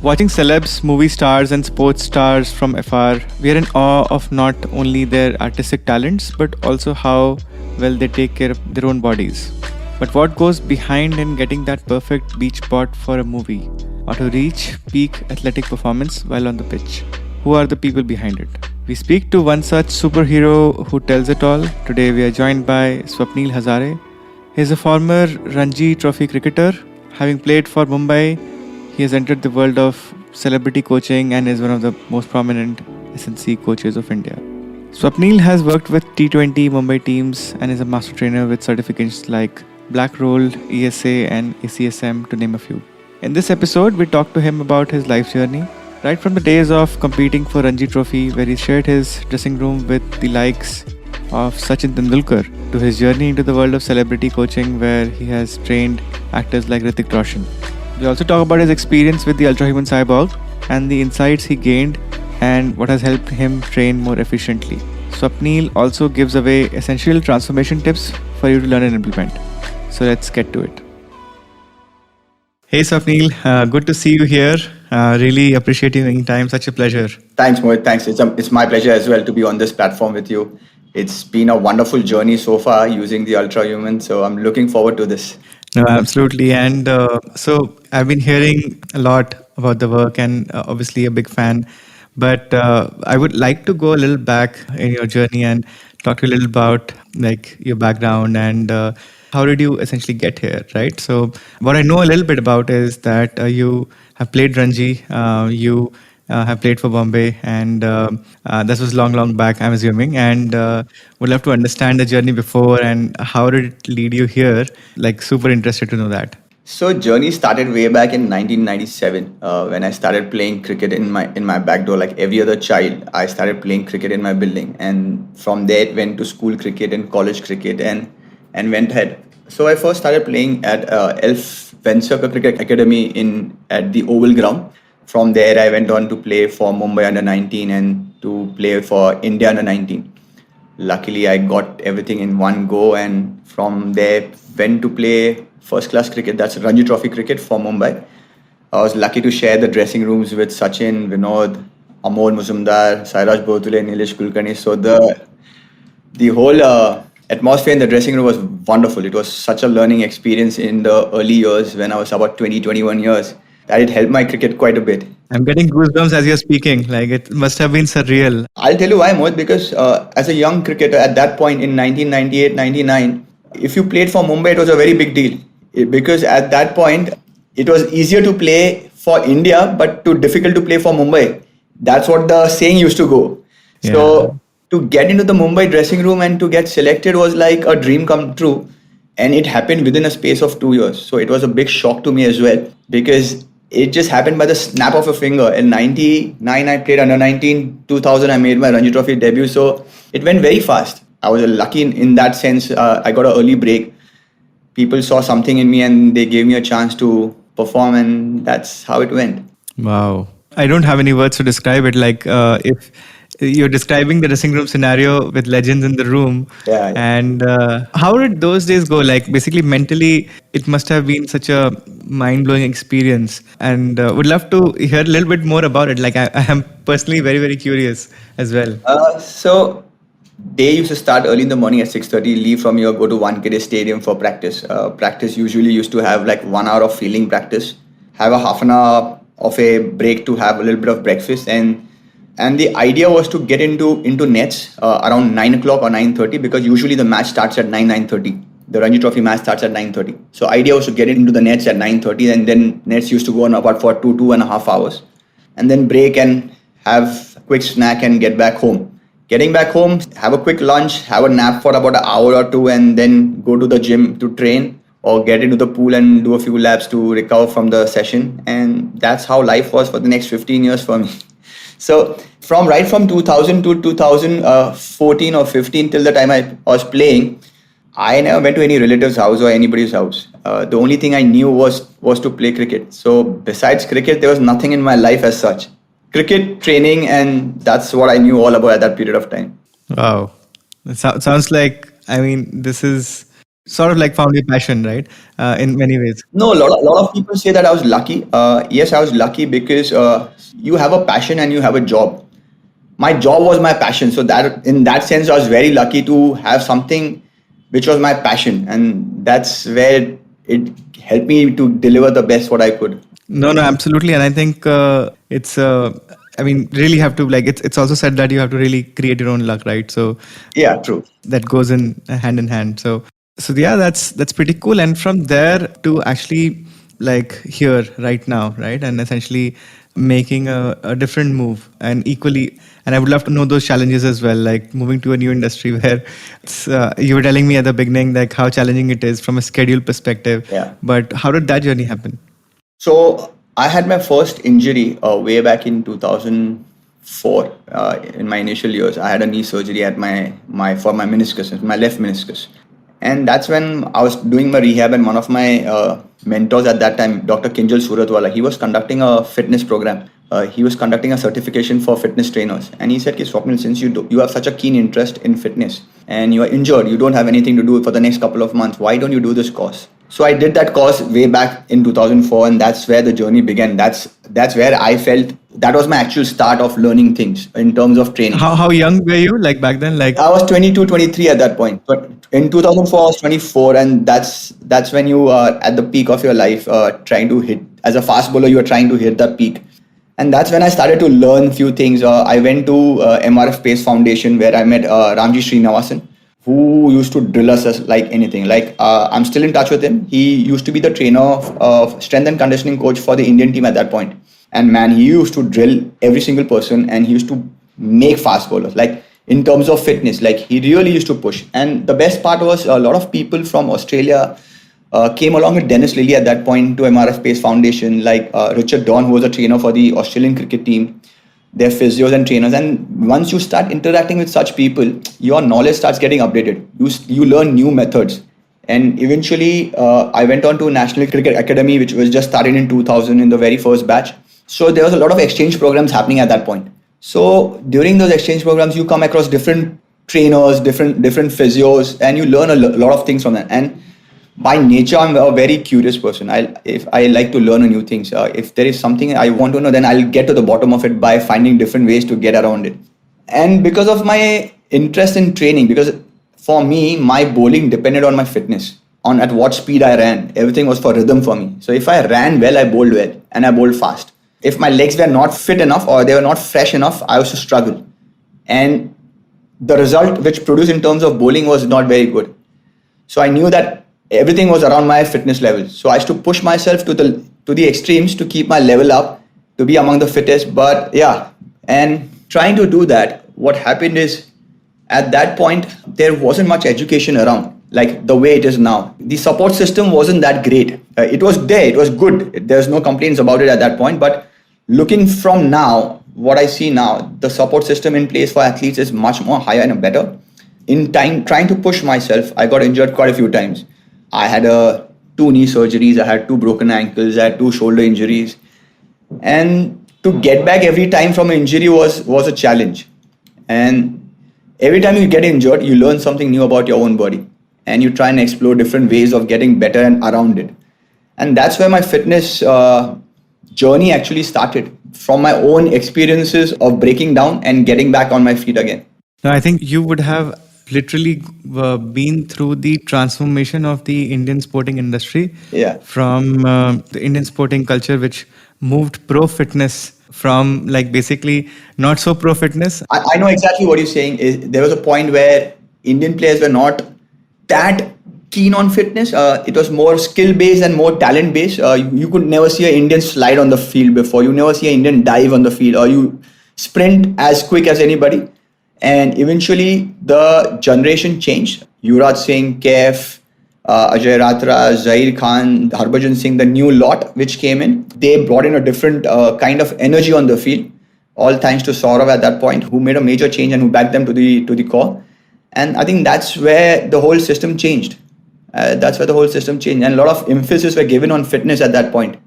Watching celebs, movie stars, and sports stars from afar, we are in awe of not only their artistic talents but also how well they take care of their own bodies. But what goes behind in getting that perfect beach spot for a movie or to reach peak athletic performance while on the pitch? Who are the people behind it? We speak to one such superhero who tells it all. Today we are joined by Swapneel Hazare. He is a former Ranji Trophy cricketer. Having played for Mumbai, he has entered the world of celebrity coaching and is one of the most prominent S&C coaches of India. Swapneel has worked with T20 Mumbai teams and is a master trainer with certifications like Black Roll, ESA and ACSM to name a few. In this episode, we talk to him about his life journey, right from the days of competing for Ranji Trophy where he shared his dressing room with the likes of Sachin Tendulkar to his journey into the world of celebrity coaching where he has trained actors like Hrithik Roshan. We also talk about his experience with the Ultrahuman Cyborg and the insights he gained and what has helped him train more efficiently. Swapneel also gives away essential transformation tips for you to learn and implement. So let's get to it. Hey Swapneel, good to see you here. Really appreciate you making time. Such a pleasure. Thanks, Mohit. Thanks. It's my pleasure as well to be on this platform with you. It's been a wonderful journey so far using the Ultrahuman, so I'm looking forward to this. No, absolutely. And so I've been hearing a lot about the work and obviously a big fan. But I would like to go a little back in your journey and talk to you a little about like your background and how did you essentially get here, right? So what I know a little bit about is that you have played Ranji, you have played for Bombay, and this was long back, I'm assuming, and would love to understand the journey before and how did it lead you here. Like super interested to know that. So journey started way back in 1997 when I started playing cricket in my back door. Like every other child, I started playing cricket in my building, and from there it went to school cricket and college cricket and went ahead. So I first started playing at Elf Vencircle Cricket Academy at the Oval Ground. From there, I went on to play for Mumbai under 19 and to play for India under 19. Luckily, I got everything in one go, and from there went to play first class cricket. That's Ranji Trophy cricket for Mumbai. I was lucky to share the dressing rooms with Sachin, Vinod, Amol Muzumdar, Sairaj Bhotule, Nilesh Kulkarni. So the whole atmosphere in the dressing room was wonderful. It was such a learning experience in the early years when I was about 20, 21 years. That it helped my cricket quite a bit. I'm getting goosebumps as you're speaking. Like it must have been surreal. I'll tell you why, Mohit, because as a young cricketer at that point in 1998, 99, if you played for Mumbai, it was a very big deal. Because at that point, it was easier to play for India, but too difficult to play for Mumbai. That's what the saying used to go. Yeah. So to get into the Mumbai dressing room and to get selected was like a dream come true. And it happened within a space of 2 years. So it was a big shock to me as well, because it just happened by the snap of a finger. In 99, I played under 19. 2000, I made my Ranji Trophy debut. So it went very fast. I was lucky in that sense. I got an early break. People saw something in me and they gave me a chance to perform, and that's how it went. Wow. I don't have any words to describe it. Like if you're describing the dressing room scenario with legends in the room. Yeah. And how did those days go? Like basically mentally, it must have been such a mind-blowing experience, and would love to hear a little bit more about it. Like I am personally very curious as well. So day used to start early in the morning at 6:30, leave from here, go to Wankhede Stadium for practice. Practice usually used to have like 1 hour of fielding practice, have a half an hour of a break to have a little bit of breakfast, and the idea was to get into nets around 9 o'clock or 9:30, because usually the match starts at 9:30. The Ranji Trophy match starts at 9:30. So idea was to get into the nets at 9:30, and then nets used to go on about for 2.5 hours, and then break and have a quick snack and get back home. Getting back home, have a quick lunch, have a nap for about an hour or two, and then go to the gym to train or get into the pool and do a few laps to recover from the session. And that's how life was for the next 15 years for me. So from 2000 to 2014 or 15 till the time I was playing, I never went to any relative's house or anybody's house. The only thing I knew was to play cricket. So besides cricket, there was nothing in my life as such. Cricket, training, and that's what I knew all about at that period of time. Wow. It sounds like, I mean, this is Sort of like found your passion, right? In many ways. No, lot of people say that I was lucky. Yes, I was lucky because you have a passion and you have a job. My job was my passion, so that in that sense, I was very lucky to have something which was my passion, and that's where it helped me to deliver the best what I could. No, no, absolutely. And I think it's, I mean, really have to, like, it's also said that you have to really create your own luck, right? So Yeah, true. that goes in hand. So yeah, that's pretty cool. And from there to actually like here right now, right? And essentially making a different move and equally, and I would love to know those challenges as well, like moving to a new industry where it's, you were telling me at the beginning, like how challenging it is from a schedule perspective. Yeah. But how did that journey happen? So I had my first injury way back in 2004. In my initial years, I had a knee surgery at my meniscus, my left meniscus, and that's when I was doing my rehab. And one of my mentors at that time, Dr. Kinjal Suratwala, he was conducting a fitness program. He was conducting a certification for fitness trainers, and he said, "Ki Swapneel, since you have such a keen interest in fitness and you are injured, you don't have anything to do for the next couple of months. Why don't you do this course?" So I did that course way back in 2004, and that's where the journey began. That's where I felt that was my actual start of learning things in terms of training. How young were you like back then? Like I was 22, 23 at that point. But in 2004, I was 24, and that's when you are at the peak of your life, trying to hit as a fast bowler. You are trying to hit that peak, and that's when I started to learn few things. I went to MRF Pace Foundation where I met Ranji Srinivasan, who used to drill us as like anything. Like I'm still in touch with him. He used to be the trainer of strength and conditioning coach for the Indian team at that point. And man, he used to drill every single person, and he used to make fast bowlers. Like in terms of fitness, like he really used to push. And the best part was a lot of people from Australia came along with Dennis Lilly at that point to MRF Pace Foundation, like Richard Dawn, who was a trainer for the Australian cricket team, their physios and trainers. And once you start interacting with such people, your knowledge starts getting updated. You learn new methods. And eventually, I went on to National Cricket Academy, which was just started in 2000 in the very first batch. So there was a lot of exchange programs happening at that point. So during those exchange programs, you come across different trainers, different physios, and you learn a lot of things from them. And by nature, I'm a very curious person. If I like to learn new things. If there is something I want to know, then I'll get to the bottom of it by finding different ways to get around it. And because of my interest in training, because for me, my bowling depended on my fitness, on at what speed I ran. Everything was for rhythm for me. So if I ran well, I bowled well, and I bowled fast. If my legs were not fit enough or they were not fresh enough, I used to struggle. And the result which produced in terms of bowling was not very good. So I knew that everything was around my fitness level. So I used to push myself to the extremes to keep my level up, to be among the fittest. But yeah, and trying to do that, what happened is at that point, there wasn't much education around like the way it is now. The support system wasn't that great. It was there, it was good. There's no complaints about it at that point. But looking from now, what I see now, the support system in place for athletes is much more higher and better. In time, trying to push myself, I got injured quite a few times. I had 2 knee surgeries, I had 2 broken ankles, I had 2 shoulder injuries. And to get back every time from an injury was a challenge. And every time you get injured, you learn something new about your own body. And you try and explore different ways of getting better and around it. And that's where my fitness journey actually started, from my own experiences of breaking down and getting back on my feet again. Now, I think you would have literally been through the transformation of the Indian sporting industry. Yeah. From the Indian sporting culture, which moved pro fitness from like basically not so pro fitness. I know exactly what you're saying. There was a point where Indian players were not that keen on fitness. It was more skill based and more talent based. You could never see an Indian slide on the field before. You never see an Indian dive on the field, or you sprint as quick as anybody. And eventually the generation changed. Yuvraj Singh, Kaif, Ajay Ratra, Zair Khan, Harbhajan Singh, the new lot which came in, they brought in a different kind of energy on the field. All thanks to Saurav at that point, who made a major change and who backed them to the core. And I think that's where the whole system changed. And a lot of emphasis were given on fitness at that point.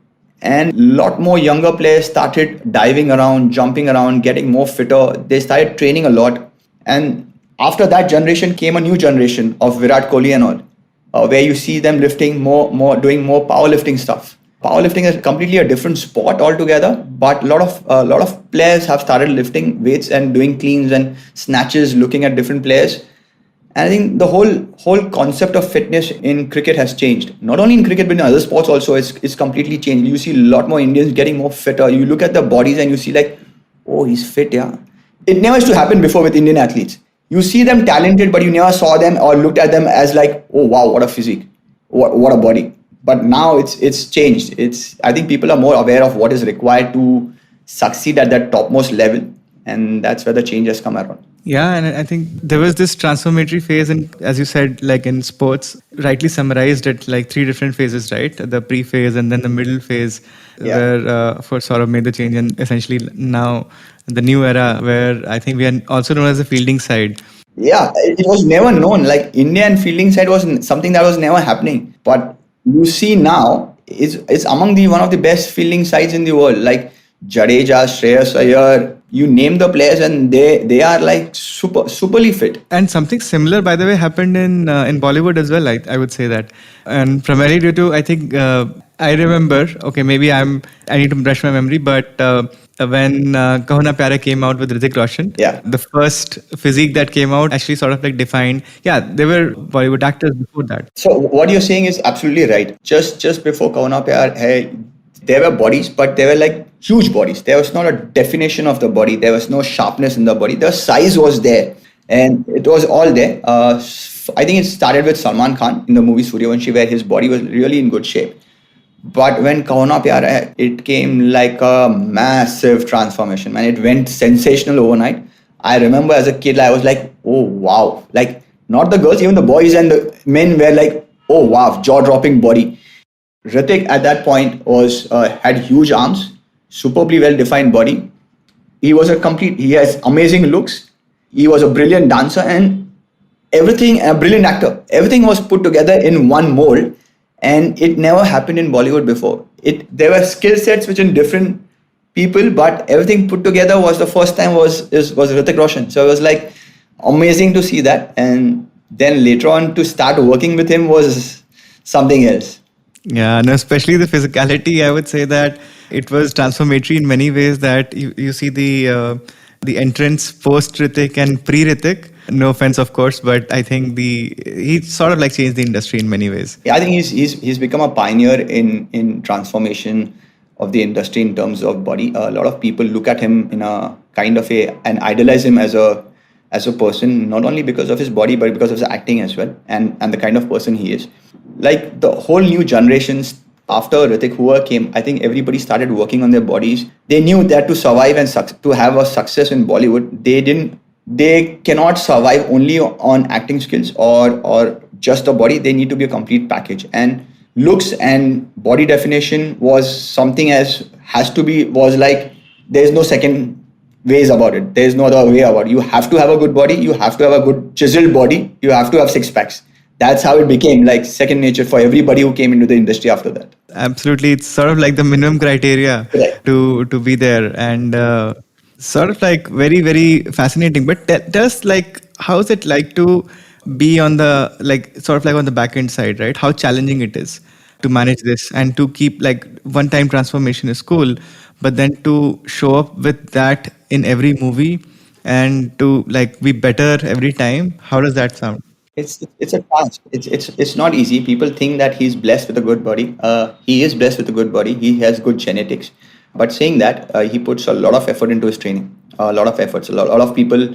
And a lot more younger players started diving around, jumping around, getting more fitter. They started training a lot. And after that generation came a new generation of Virat Kohli and all. where you see them lifting doing more powerlifting stuff. Powerlifting is completely a different sport altogether, but a lot of players have started lifting weights and doing cleans and snatches, looking at different players. And I think the whole concept of fitness in cricket has changed. Not only in cricket, but in other sports also, it's completely changed. You see a lot more Indians getting more fitter. You look at the bodies and you see like, oh, he's fit, yeah. It never used to happen before with Indian athletes. You see them talented, but you never saw them or looked at them as like, oh wow, what a physique, what a body. But now it's changed. I think people are more aware of what is required to succeed at that topmost level, and that's where the change has come around. Yeah, and I think there was this transformatory phase, and as you said, like in sports, rightly summarized it like three different phases, right? The pre-phase and then the middle phase, Yeah. where for sort of made the change, and essentially now the new era, where I think we are also known as the fielding side. Yeah, it was never known. Like Indian fielding side was something that was never happening. But you see now, it's among the one of the best fielding sides in the world. Like Jadeja, Shreyas Iyer, you name the players, and they are like superly fit. And something similar, by the way, happened in Bollywood as well. I would say that, and primarily due to, I think, I remember. Okay, maybe I need to brush my memory, but when Kaho Na Pyara came out with Hrithik Roshan, Yeah. the first physique that came out actually sort of like defined. Yeah, there were Bollywood actors before that. So what you're saying is absolutely right. Just before Kaho Na Pyar, hey, there were bodies, but they were like huge bodies. There was not a definition of the body. There was no sharpness in the body. The size was there, and it was all there. I think it started with Salman Khan in the movie Suryavanshi, where his body was really in good shape. But when Kaho Na Pyar Hai, it came like a massive transformation, man. It went sensational overnight. I remember as a kid, I was like, oh wow. Like, not the girls, even the boys and the men were like, oh wow, jaw-dropping body. Hrithik at that point had huge arms, superbly well-defined body. He has amazing looks. He was a brilliant dancer and everything, a brilliant actor. Everything was put together in one mold. And it never happened in Bollywood before. There were skill sets which in different people, but everything put together was the first time was Hrithik Roshan. So it was like amazing to see that. And then later on to start working with him was something else. Yeah, and especially the physicality, I would say that it was transformatory in many ways. That you see the entrance post Hrithik and pre Hrithik. No offense, of course, but I think he sort of like changed the industry in many ways. Yeah, I think he's become a pioneer in transformation of the industry in terms of body. A lot of people look at him in a kind of and idolize him as a person, not only because of his body but because of his acting as well, and the kind of person he is. Like the whole new generations after Hrithik, whoever came, I think everybody started working on their bodies. They knew that to survive and to have a success in Bollywood, they cannot survive only on acting skills or just the body. They need to be a complete package, and looks and body definition was something was like there's no second ways about it. There's no other way about it. You have to have a good body, you have to have a good chiseled body, you have to have six packs. That's how it became like second nature for everybody who came into the industry after that. Absolutely, it's sort of like the minimum criteria to be there, and sort of like very, very fascinating. But tell us, like, how is it like to be on the, like, sort of like on the back end side, right? How challenging it is to manage this and to keep, like, one time transformation is cool, but then to show up with that in every movie and to like be better every time. How does that sound? It's a task. It's not easy. People think that he's blessed with a good body. He is blessed with a good body. He has good genetics. But saying that, he puts a lot of effort into his training. A lot of efforts. A lot of people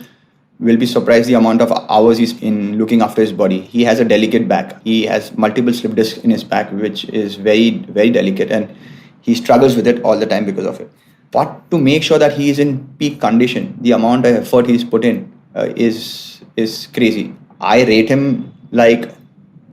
will be surprised the amount of hours he's in looking after his body. He has a delicate back. He has multiple slip discs in his back, which is very, very delicate, and he struggles with it all the time because of it. But to make sure that he is in peak condition, the amount of effort he's put in is crazy. I treat him like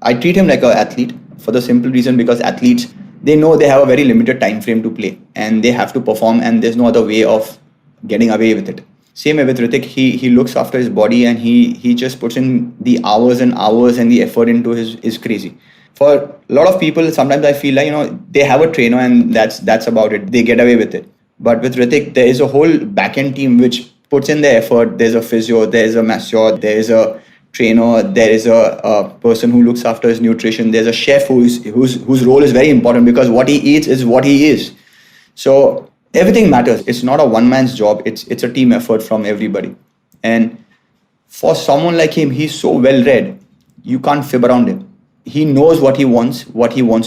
an athlete for the simple reason because athletes, they know they have a very limited time frame to play and they have to perform, and there's no other way of getting away with it. Same way with Hrithik, he looks after his body and he just puts in the hours and hours, and the effort into is crazy. For a lot of people, sometimes I feel like, they have a trainer and that's about it. They get away with it. But with Hrithik, there is a whole back-end team which puts in their effort. There's a physio, there's a masseur, there's a trainer, there is a person who looks after his nutrition, there's a chef whose role is very important, because what he eats is what he is. So everything matters. It's not a one man's job. It's a team effort from everybody. And for someone like him, he's so well read. You can't fib around him. He knows what he wants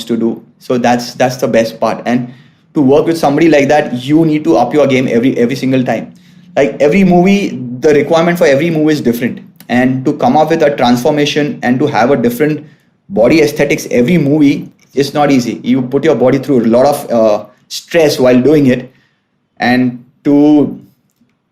to do. So that's the best part. And to work with somebody like that, you need to up your game every single time. Like every movie, the requirement for every movie is different. And to come up with a transformation and to have a different body aesthetics every movie is not easy. You put your body through a lot of stress while doing it, and to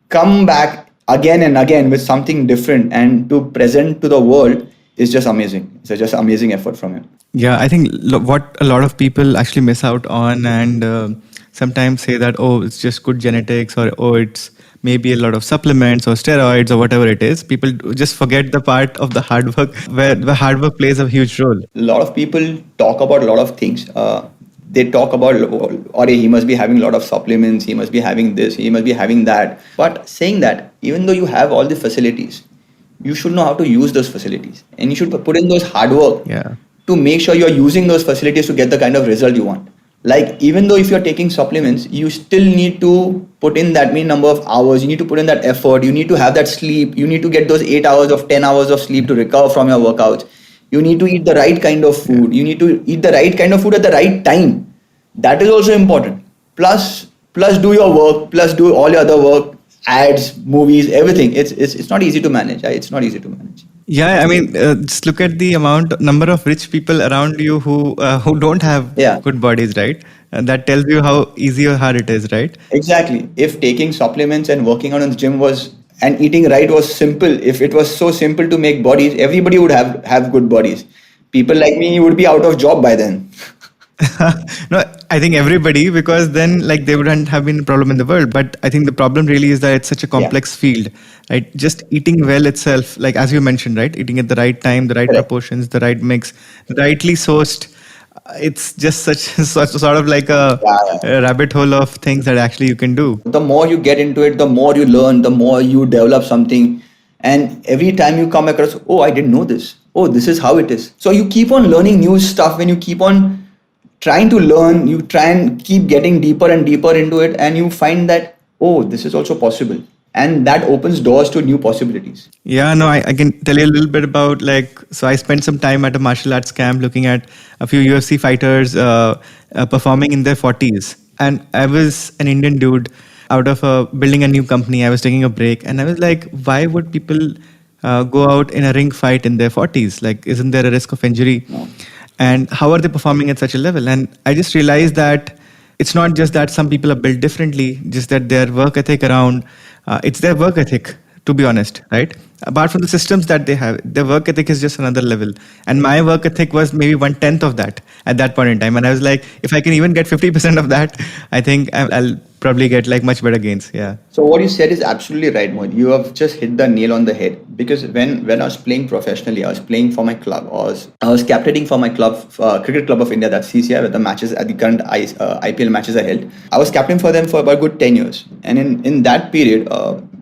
come back again and again with something different and to present to the world is just amazing. It's just amazing effort from him. Yeah, I think what a lot of people actually miss out on, and sometimes say that, oh, it's just good genetics, or oh, it's maybe a lot of supplements or steroids or whatever it is. People just forget the part of the hard work, where the hard work plays a huge role. A lot of people talk about a lot of things. They talk about, or he must be having a lot of supplements, he must be having this, he must be having that. But saying that, even though you have all the facilities, you should know how to use those facilities, and you should put in those hard work to make sure you're using those facilities to get the kind of result you want. Like, even though if you're taking supplements, you still need to put in that many number of hours, you need to put in that effort, you need to have that sleep, you need to get those 8 hours of 10 hours of sleep to recover from your workouts. You need to eat the right kind of food, you need to eat the right kind of food at the right time. That is also important. Plus do your work, plus do all your other work, ads, movies, everything. It's not easy to manage. It's not easy to manage. Yeah, I mean, just look at the number of rich people around you who don't have good bodies, right? And that tells you how easy or hard it is, right? Exactly. If taking supplements and working out in the gym and eating right was simple, if it was so simple to make bodies, everybody would have good bodies. People like me would be out of job by then. No, I think everybody, because then like there wouldn't have been a problem in the world. But I think the problem really is that it's such a complex field, right? Just eating well itself, like as you mentioned, right? Eating at the right time, the right proportions, the right mix, rightly sourced. It's just such sort of like a rabbit hole of things that actually you can do. The more you get into it, the more you learn, the more you develop something. And every time you come across, oh, I didn't know this. Oh, this is how it is. So you keep on learning new stuff. When you keep on trying to learn, you try and keep getting deeper and deeper into it, and you find that, oh, this is also possible. And that opens doors to new possibilities. Yeah, no, I can tell you a little bit about, like, so I spent some time at a martial arts camp looking at a few UFC fighters performing in their 40s. And I was an Indian dude out of building a new company. I was taking a break, and I was like, why would people go out in a ring fight in their 40s? Like, isn't there a risk of injury? No. And how are they performing at such a level? And I just realized that it's not just that some people are built differently, just that their work ethic around, it's their work ethic, to be honest, right? Apart from the systems that they have, their work ethic is just another level. And my work ethic was maybe 1/10 of that at that point in time. And I was like, if I can even get 50% of that, I think I'll probably get like much better gains. Yeah. So what you said is absolutely right, Mohit. You have just hit the nail on the head. Because when I was playing professionally, I was playing for my club. I was captaining for my club, Cricket Club of India, that's CCI, where the matches at the current IPL matches are held. I was captain for them for about good 10 years. And in that period,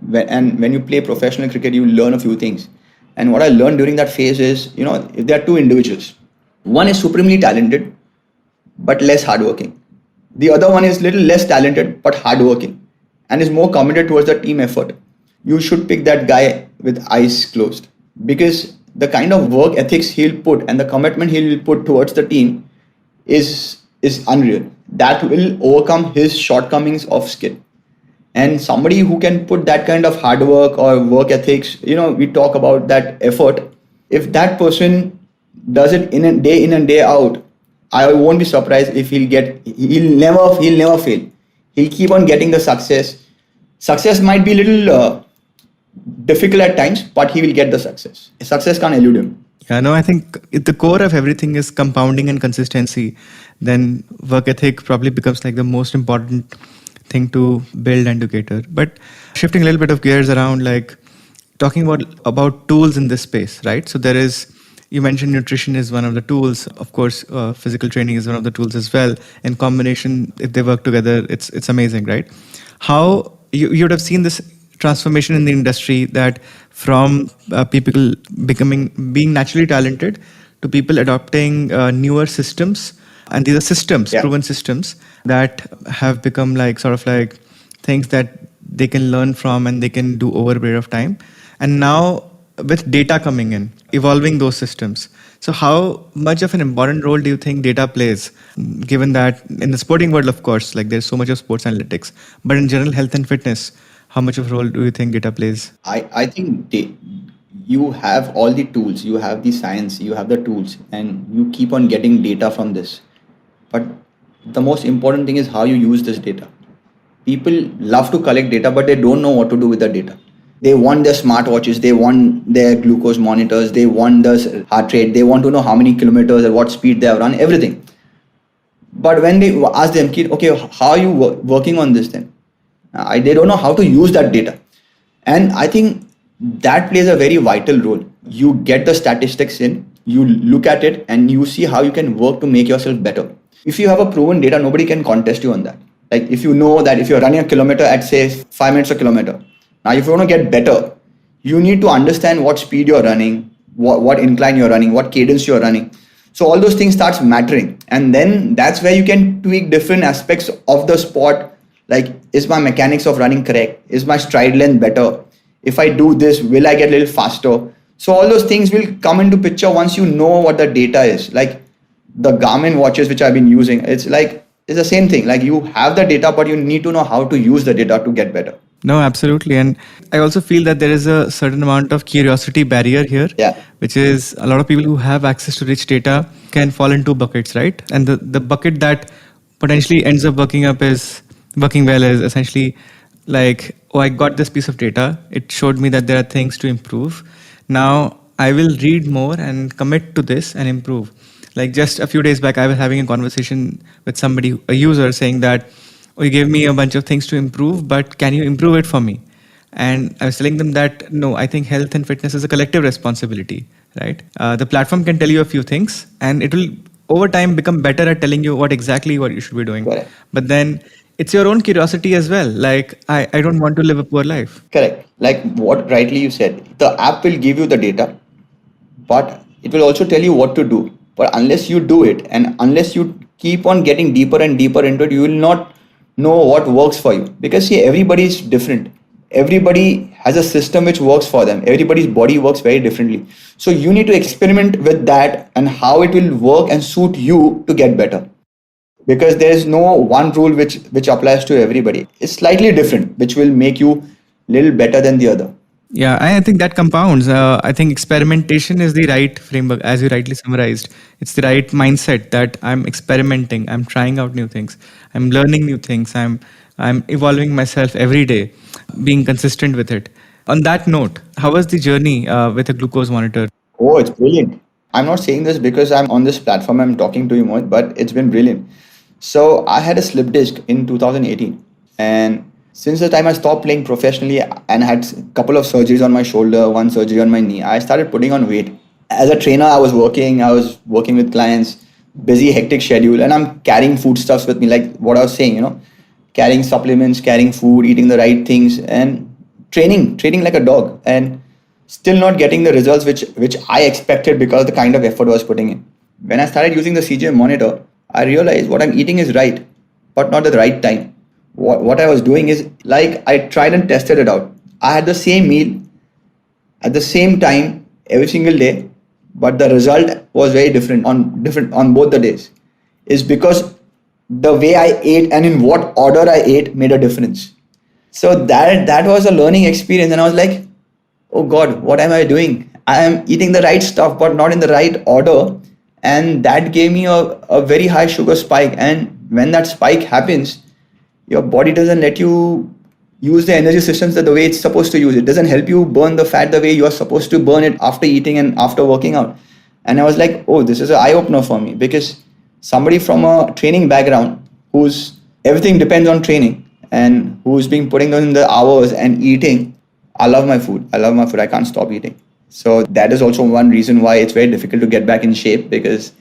when you play professional cricket, you learn a few things. And what I learned during that phase is, if there are two individuals, one is supremely talented, but less hardworking. The other one is little less talented, but hardworking, and is more committed towards the team effort. You should pick that guy with eyes closed, because the kind of work ethics he'll put and the commitment he'll put towards the team is unreal. That will overcome his shortcomings of skill. And somebody who can put that kind of hard work or work ethics, we talk about that effort. If that person does it in and day out, I won't be surprised if he'll never fail. He'll keep on getting the success. Success might be a little difficult at times, but he will get the success. Success can't elude him. Yeah, no, I think if the core of everything is compounding and consistency, then work ethic probably becomes like the most important thing to build and to cater. But shifting a little bit of gears around, like talking about tools in this space, right? So you mentioned nutrition is one of the tools. Of course, physical training is one of the tools as well. In combination, if they work together, it's amazing, right? How you would have seen this transformation in the industry, that from people being naturally talented to people adopting newer systems, and these are systems, proven systems that have become like sort of like things that they can learn from and they can do over a period of time. And now with data coming in, evolving those systems. So how much of an important role do you think data plays, given that in the sporting world, of course, like there's so much of sports analytics, but in general health and fitness, how much of a role do you think data plays? I think you have all the tools, you have the science, you have the tools, and you keep on getting data from this. But the most important thing is how you use this data. People love to collect data, but they don't know what to do with the data. They want their smartwatches, they want their glucose monitors, they want the heart rate, they want to know how many kilometers at what speed they have run, everything. But when they ask them, okay, how are you working on this then? They don't know how to use that data. And I think that plays a very vital role. You get the statistics in, you look at it, and you see how you can work to make yourself better. If you have a proven data, nobody can contest you on that. Like if you know that if you're running a kilometer at say 5 minutes a kilometer, now if you want to get better, you need to understand what speed you're running, what incline you're running, what cadence you're running. So all those things starts mattering. And then that's where you can tweak different aspects of the sport. Like, is my mechanics of running correct? Is my stride length better? If I do this, will I get a little faster? So all those things will come into picture once you know what the data is. Like the Garmin watches which I've been using, it's the same thing. Like you have the data, but you need to know how to use the data to get better. No, absolutely. And I also feel that there is a certain amount of curiosity barrier here, which is a lot of people who have access to rich data can fall into buckets, right? And the bucket that potentially ends up working well is essentially like, oh, I got this piece of data. It showed me that there are things to improve. Now I will read more and commit to this and improve. Like just a few days back, I was having a conversation with somebody, a user, saying that, oh, you gave me a bunch of things to improve, but can you improve it for me? And I was telling them that, no, I think health and fitness is a collective responsibility, right? The platform can tell you a few things and it will over time become better at telling you what you should be doing. Correct. But then it's your own curiosity as well. Like, I don't want to live a poor life. Correct. Like what rightly you said, the app will give you the data, but it will also tell you what to do. But unless you do it and unless you keep on getting deeper and deeper into it, you will not know what works for you. Because see, everybody is different. Everybody has a system which works for them. Everybody's body works very differently. So you need to experiment with that and how it will work and suit you to get better. Because there is no one rule which applies to everybody. It's slightly different, which will make you a little better than the other. Yeah, I think that compounds. I think experimentation is the right framework, as you rightly summarized. It's the right mindset that I'm experimenting, I'm trying out new things, I'm learning new things, I'm evolving myself every day, being consistent with it. On that note, how was the journey with a glucose monitor? Oh, it's brilliant. I'm not saying this because I'm on this platform, I'm talking to you, Mohit, but it's been brilliant. So I had a slip disc in 2018, and since the time I stopped playing professionally and had a couple of surgeries on my shoulder, one surgery on my knee, I started putting on weight. As a trainer, I was working with clients, busy, hectic schedule, and I'm carrying foodstuffs with me, like what I was saying, carrying supplements, carrying food, eating the right things, and training like a dog, and still not getting the results which I expected because of the kind of effort I was putting in. When I started using the CGM monitor, I realized what I'm eating is right, but not at the right time. What I was doing is, like, I tried and tested it out. I had the same meal at the same time every single day, but the result was very different on both the days. Is because the way I ate and in what order I ate made a difference. So that was a learning experience, and I was like, oh God, what am I doing? I am eating the right stuff, but not in the right order, and that gave me a very high sugar spike. And when that spike happens, your body doesn't let you use the energy systems the way it's supposed to use. It doesn't help you burn the fat the way you're supposed to burn it after eating and after working out. And I was like, oh, this is an eye-opener for me, because somebody from a training background who's everything depends on training and who's been putting in the hours and eating, I love my food. I can't stop eating. So that is also one reason why it's very difficult to get back in shape, because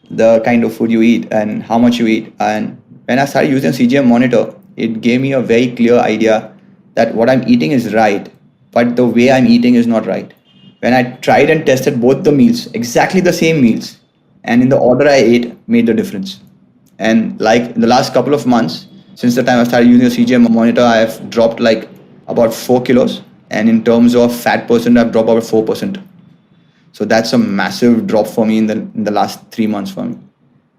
the kind of food you eat and how much you eat. And when I started using CGM monitor, it gave me a very clear idea that what I'm eating is right, but the way I'm eating is not right. When I tried and tested both the meals, exactly the same meals, and in the order I ate made the difference. And like in the last couple of months, since the time I started using a CGM monitor, I have dropped like about 4 kilos. And in terms of fat percent, I've dropped about 4%. So that's a massive drop for me in the last 3 months for me.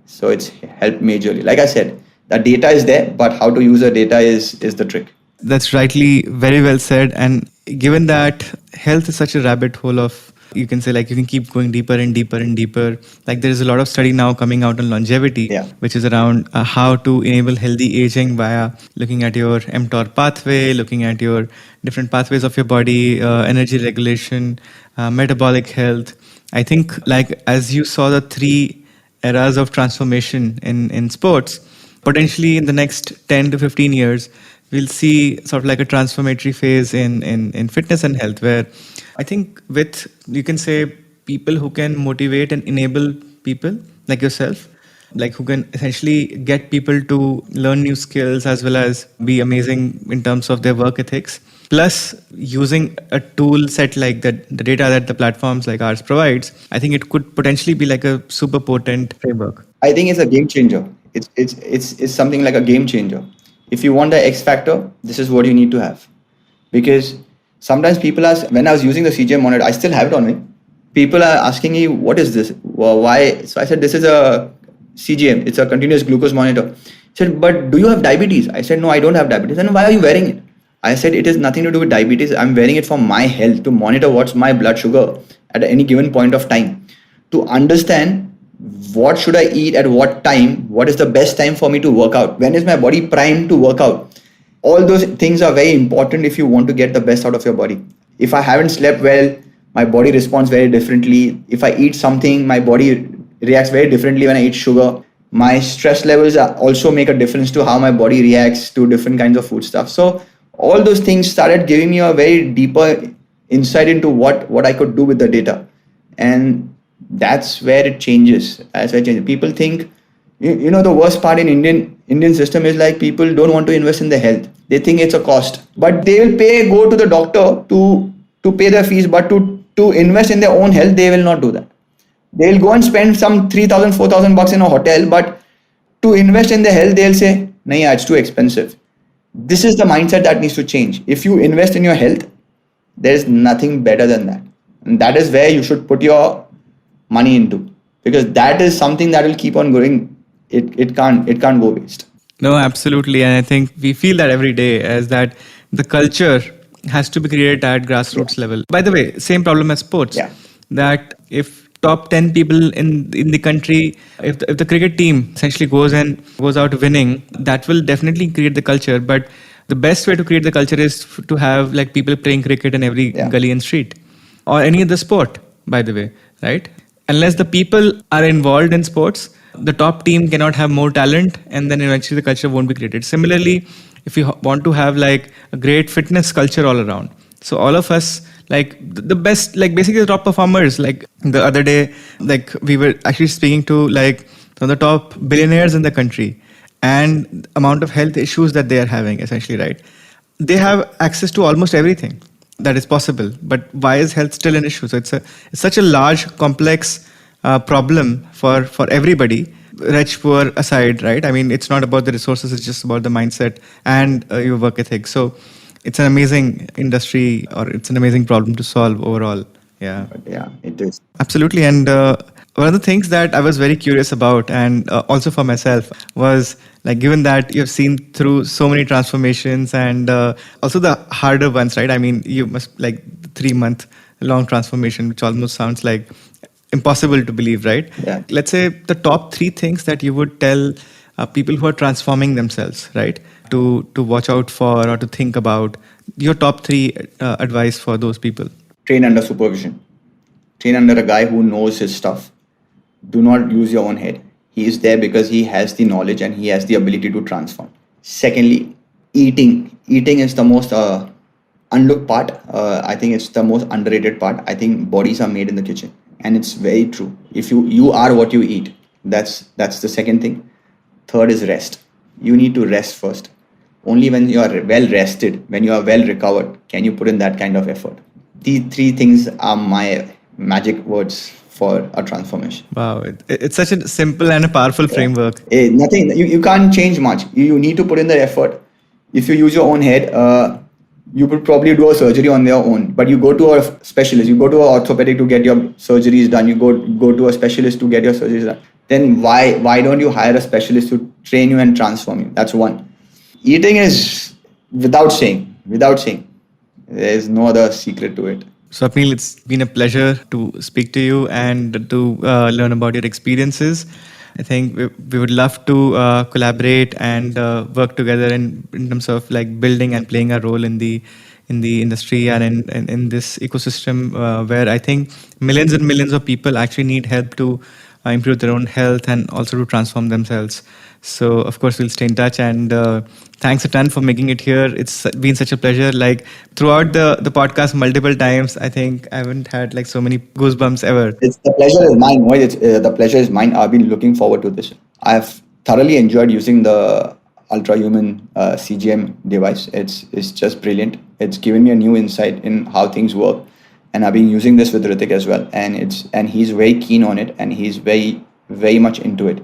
So it's helped majorly. Like I said, the data is there, but how to use the data is the trick. That's rightly very well said. And given that health is such a rabbit hole of, you can say, like, you can keep going deeper and deeper and deeper. Like, there is a lot of study now coming out on longevity, Yeah. which is around how to enable healthy aging via looking at your mTOR pathway, looking at your different pathways of your body, energy regulation, metabolic health. I think, like, as you saw the three eras of transformation in sports, potentially in the next 10 to 15 years, we'll see sort of like a transformatory phase in fitness and health, where I think with, you can say, people who can motivate and enable people like yourself, like who can essentially get people to learn new skills as well as be amazing in terms of their work ethics, plus using a tool set like that, the data that the platforms like ours provides, I think it could potentially be like a super potent framework. I think it's a game changer. It's something like a game changer. If you want the X factor, this is what you need to have. Because sometimes people ask, when I was using the CGM monitor, I still have it on me. People are asking me, what is this? Well, why? So I said, this is a CGM. It's a continuous glucose monitor. He said, but do you have diabetes? I said, no, I don't have diabetes. And why are you wearing it? I said, it has nothing to do with diabetes. I'm wearing it for my health, to monitor what's my blood sugar at any given point of time, to understand what should I eat at what time, what is the best time for me to work out, when is my body primed to work out. All those things are very important if you want to get the best out of your body. If I haven't slept well, my body responds very differently. If I eat something, my body reacts very differently when I eat sugar. My stress levels also make a difference to how my body reacts to different kinds of food stuff. So all those things started giving me a very deeper insight into what I could do with the data. And that's where it changes. That's where it changes. People think, you know, the worst part in Indian system is like people don't want to invest in their health. They think it's a cost, but they will go to the doctor to pay their fees, but to invest in their own health, they will not do that. They'll go and spend some 3,000, 4,000 bucks in a hotel, but to invest in their health, they'll say, "Nahi, it's too expensive." This is the mindset that needs to change. If you invest in your health, there is nothing better than that, and that is where you should put your money into, because that is something that will keep on going. It can't go waste. No, absolutely. And I think we feel that every day, as that the culture has to be created at grassroots level. By the way, same problem as sports. Yeah. That if top 10 people in the country, if the cricket team essentially goes out winning, that will definitely create the culture. But the best way to create the culture is to have like people playing cricket in every gully and street, or any other sport, by the way, right? Unless the people are involved in sports, the top team cannot have more talent, and then eventually the culture won't be created. Similarly, if you want to have like a great fitness culture all around, so all of us, like the best, like basically the top performers, like the other day, like we were actually speaking to like some of the top billionaires in the country, and the amount of health issues that they are having, essentially, right? They have access to almost everything that is possible, but why is health still an issue? So it's such a large, complex problem for everybody, rich, poor aside, right? I mean, it's not about the resources, it's just about the mindset and your work ethic. So it's an amazing industry, or it's an amazing problem to solve overall. Yeah. But yeah, it is. Absolutely. And one of the things that I was very curious about, and also for myself, was like, given that you've seen through so many transformations and also the harder ones, right? I mean, you must like the 3-month long transformation, which almost sounds like impossible to believe, right? Yeah. Let's say the top 3 things that you would tell people who are transforming themselves, right? To watch out for or to think about. Your top 3 advice for those people. Train under supervision. Train under a guy who knows his stuff. Do not use your own head. He is there because he has the knowledge and he has the ability to transform. Secondly, eating. Eating is the most unlooked part. I think it's the most underrated part. I think bodies are made in the kitchen. And it's very true. If you are what you eat, that's the second thing. Third is rest. You need to rest first. only when you are well rested, when you are well recovered, can you put in that kind of effort. These three things are my magic words for a transformation. Wow, it's such a simple and a powerful framework. Nothing, you can't change much. You need to put in the effort. If you use your own head, you could probably do a surgery on their own, but you go to a specialist, you go to an orthopedic to get your surgeries done, you go to a specialist to get your surgeries done. Then why don't you hire a specialist to train you and transform you? That's one. Eating is without saying. There is no other secret to it. Swapneel, it's been a pleasure to speak to you and to learn about your experiences. I think we would love to collaborate and work together in terms of like building and playing a role in the industry and in this ecosystem where I think millions and millions of people actually need help to improve their own health and also to transform themselves. So of course we'll stay in touch, and thanks a ton for making it here. It's been such a pleasure. Like throughout the podcast multiple times, I think I haven't had like so many goosebumps ever. The pleasure is mine, Mohit. The pleasure is mine. I've been looking forward to this. I've thoroughly enjoyed using the Ultrahuman CGM device. It's just brilliant. It's given me a new insight in how things work, and I've been using this with Ritik as well. And he's very keen on it, and he's very much into it.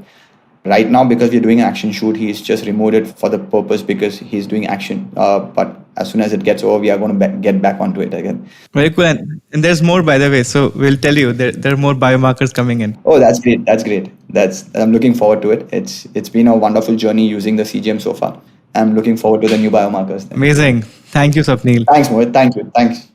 Right now, because we're doing an action shoot, he's just removed it for the purpose because he's doing action. But as soon as it gets over, we are going to get back onto it again. Very cool. And there's more, by the way. So we'll tell you there are more biomarkers coming in. Oh, that's great. I'm looking forward to it. It's been a wonderful journey using the CGM so far. I'm looking forward to the new biomarkers. Amazing. Thank you, Swapneel. Thanks, Mohit. Thank you. Thanks.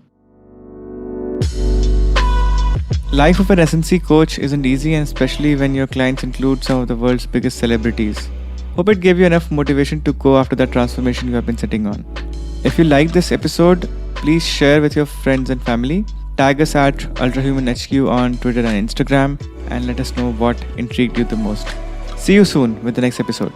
Life of an SNC coach isn't easy, and especially when your clients include some of the world's biggest celebrities. Hope it gave you enough motivation to go after that transformation you have been sitting on. If you like this episode, please share with your friends and family. Tag us at UltrahumanHQ on Twitter and Instagram, and let us know what intrigued you the most. See you soon with the next episode.